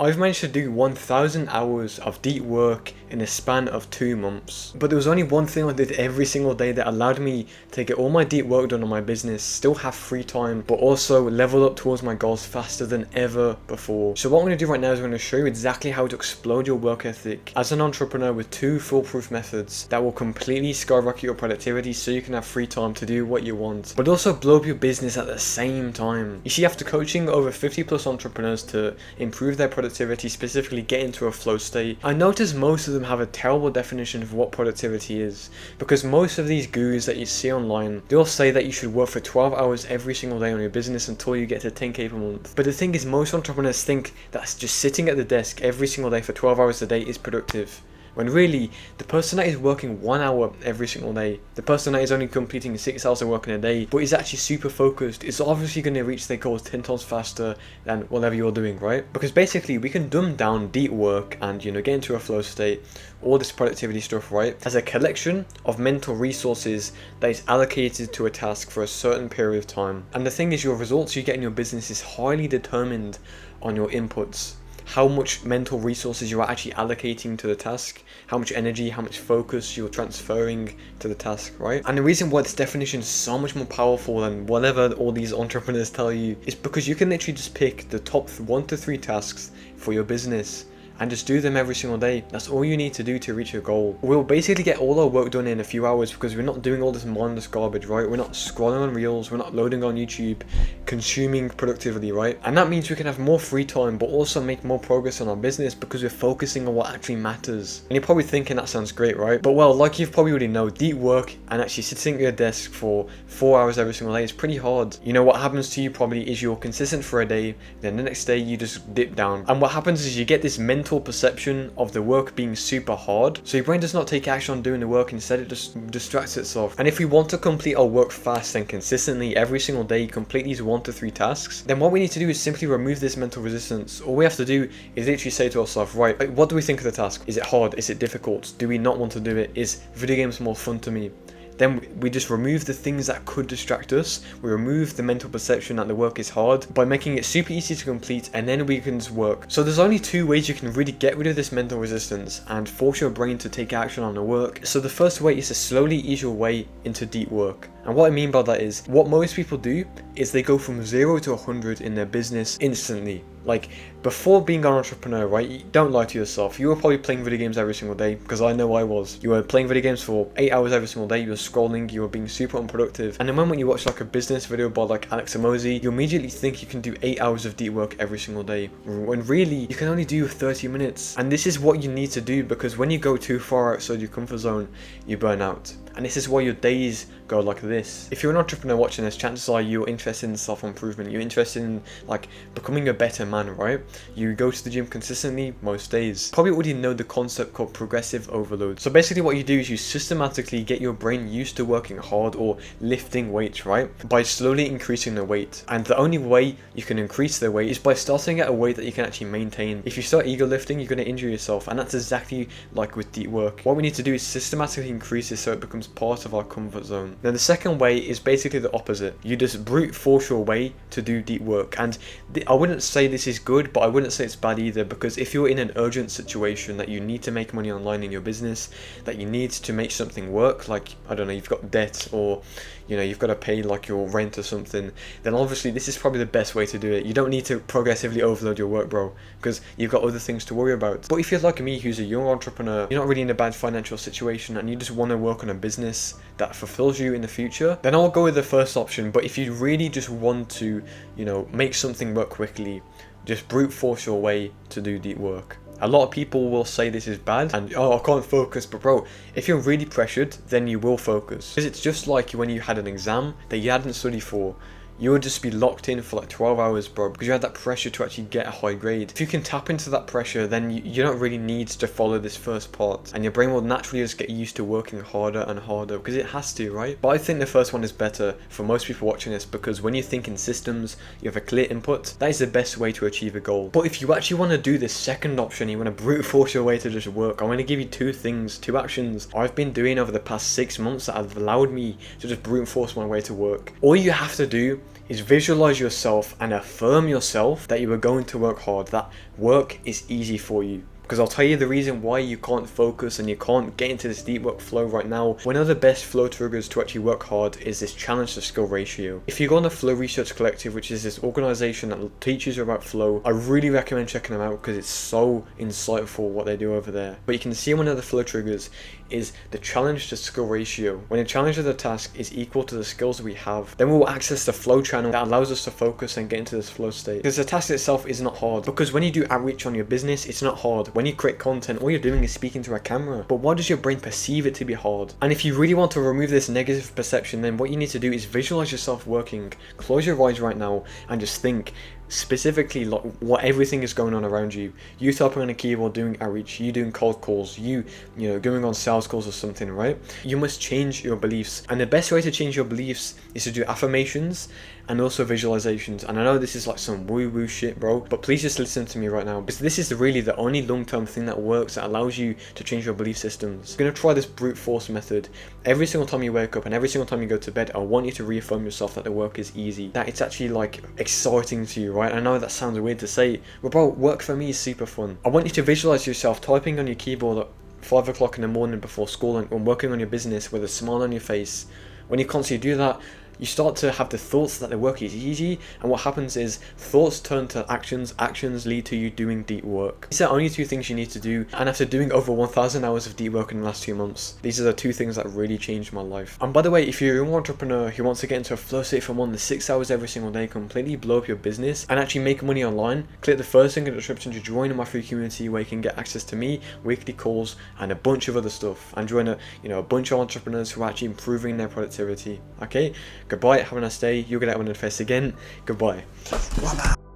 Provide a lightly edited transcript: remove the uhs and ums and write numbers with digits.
I've managed to do 1,000 hours of deep work in a span of 2 months. But there was only one thing I did every single day that allowed me to get all my deep work done on my business, still have free time, but also level up towards my goals faster than ever before. So what I'm going to do right now is I'm going to show you exactly how to explode your work ethic as an entrepreneur with 2 foolproof methods that will completely skyrocket your productivity so you can have free time to do what you want, but also blow up your business at the same time. You see, after coaching over 50 plus entrepreneurs to improve their productivity, specifically get into a flow state, I noticed most of them have a terrible definition of what productivity is, because most of these gurus that you see online, they'll say that you should work for 12 hours every single day on your business until you get to 10k per month. But the thing is, most entrepreneurs think that just sitting at the desk every single day for 12 hours a day is productive, when really, the person that is working 1 hour every single day, the person that is only completing 6 hours of work in a day, but is actually super focused, is obviously going to reach their goals 10 times faster than whatever you're doing, right? Because basically, we can dumb down deep work and, get into a flow state, all this productivity stuff, right, as a collection of mental resources that is allocated to a task for a certain period of time. And the thing is, your results you get in your business is highly determined on your inputs. How much mental resources you are actually allocating to the task, how much energy, how much focus you're transferring to the task, right? And the reason why this definition is so much more powerful than whatever all these entrepreneurs tell you is because you can literally just pick the top 1 to 3 tasks for your business and just do them every single day. That's all you need to do to reach your goal. We'll basically get all our work done in a few hours because we're not doing all this mindless garbage, right? We're not scrolling on reels, we're not loading on YouTube, consuming productivity, right? And that means we can have more free time, but also make more progress on our business because we're focusing on what actually matters. And you're probably thinking that sounds great, right? But well, like you've probably already know, deep work and actually sitting at your desk for 4 hours every single day is pretty hard. What happens to you probably is you're consistent for a day, then the next day you just dip down. And what happens is you get this mental perception of the work being super hard, so your brain does not take action on doing the work, instead it just distracts itself. And if we want to complete our work fast and consistently every single day, complete these 1 to 3 tasks, then what we need to do is simply remove this mental resistance. All we have to do is literally say to ourselves, right, what do we think of the task? Is it hard? Is it difficult? Do we not want to do it? Is video games more fun to me? Then we just remove the things that could distract us. We remove the mental perception that the work is hard by making it super easy to complete, and then we can just work. So there's only 2 ways you can really get rid of this mental resistance and force your brain to take action on the work. So the first way is to slowly ease your way into deep work. And what I mean by that is, what most people do is they go from 0 to 100 in their business instantly. Like, before being an entrepreneur, right, don't lie to yourself. You were probably playing video games every single day, because I know I was. You were playing video games for 8 hours every single day, you were scrolling, you were being super unproductive. And the moment you watch like a business video by like Alex Hormozi, you immediately think you can do 8 hours of deep work every single day, when really, you can only do 30 minutes. And this is what you need to do, because when you go too far outside your comfort zone, you burn out. And this is why your days go like this. If you're an entrepreneur watching this, chances are you're interested in self-improvement. You're interested in like becoming a better man, right? You go to the gym consistently most days. Probably already know the concept called progressive overload. So basically what you do is you systematically get your brain used to working hard or lifting weights, right? By slowly increasing the weight. And the only way you can increase the weight is by starting at a weight that you can actually maintain. If you start ego lifting, you're going to injure yourself. And that's exactly like with deep work. What we need to do is systematically increase this so it becomes part of our comfort zone. Now the second way is basically the opposite. You just brute force your way to do deep work. And I wouldn't say this is good, but I wouldn't say it's bad either, because if you're in an urgent situation that you need to make money online in your business, that you need to make something work, like, I don't know, you've got debt, or you've got to pay like your rent or something, then obviously this is probably the best way to do it. You don't need to progressively overload your work, bro, because you've got other things to worry about. But if you're like me, who's a young entrepreneur, you're not really in a bad financial situation, and you just want to work on a business that fulfills you in the future, then I'll go with the first option. But if you really just want to, make something work quickly, just brute force your way to do deep work. A lot of people will say this is bad and, I can't focus, but bro, if you're really pressured, then you will focus. Because it's just like when you had an exam that you hadn't studied for. You would just be locked in for like 12 hours, bro, because you had that pressure to actually get a high grade. If you can tap into that pressure, then you don't really need to follow this first part, and your brain will naturally just get used to working harder and harder, because it has to, right? But I think the first one is better for most people watching this, because when you think in systems, you have a clear input, that is the best way to achieve a goal. But if you actually want to do this second option, you want to brute force your way to just work, I'm going to give you 2 actions I've been doing over the past 6 months that have allowed me to just brute force my way to work. All you have to do is visualize yourself and affirm yourself that you are going to work hard, that work is easy for you. Because I'll tell you the reason why you can't focus and you can't get into this deep work flow right now. One of the best flow triggers to actually work hard is this challenge to skill ratio. If you go on the Flow Research Collective, which is this organization that teaches you about flow, I really recommend checking them out because it's so insightful what they do over there. But you can see one of the flow triggers is the challenge to skill ratio. When the challenge of the task is equal to the skills we have, then we'll access the flow channel that allows us to focus and get into this flow state. Because the task itself is not hard. Because when you do outreach on your business, it's not hard. When you create content, all you're doing is speaking to a camera. But why does your brain perceive it to be hard? And if you really want to remove this negative perception, then what you need to do is visualize yourself working. Close your eyes right now and just think specifically like what everything is going on around you. You typing on a keyboard doing outreach, you doing cold calls, you know, going on sales calls or something, right? You must change your beliefs. And the best way to change your beliefs is to do affirmations and also visualizations. And I know this is like some woo-woo shit, bro, but please just listen to me right now, because this is really the only long-term thing that works, that allows you to change your belief systems. You're gonna try this brute force method. Every single time you wake up and every single time you go to bed, I want you to reaffirm yourself that the work is easy, that it's actually like exciting to you, right? I know that sounds weird to say, but bro, work for me is super fun. I want you to visualize yourself typing on your keyboard at 5 o'clock in the morning before school and working on your business with a smile on your face. When you constantly do that, you start to have the thoughts that the work is easy, and what happens is thoughts turn to actions, actions lead to you doing deep work. These are only 2 things you need to do, and after doing over 1,000 hours of deep work in the last 2 months, these are the 2 things that really changed my life. And by the way, if you're a young entrepreneur who wants to get into a flow state for more than 6 hours every single day, completely blow up your business and actually make money online, click the first link in the description to join my free community where you can get access to me, weekly calls, and a bunch of other stuff, and join a bunch of entrepreneurs who are actually improving their productivity. Okay, goodbye, have a nice day. You'll get that one in the face again. Goodbye.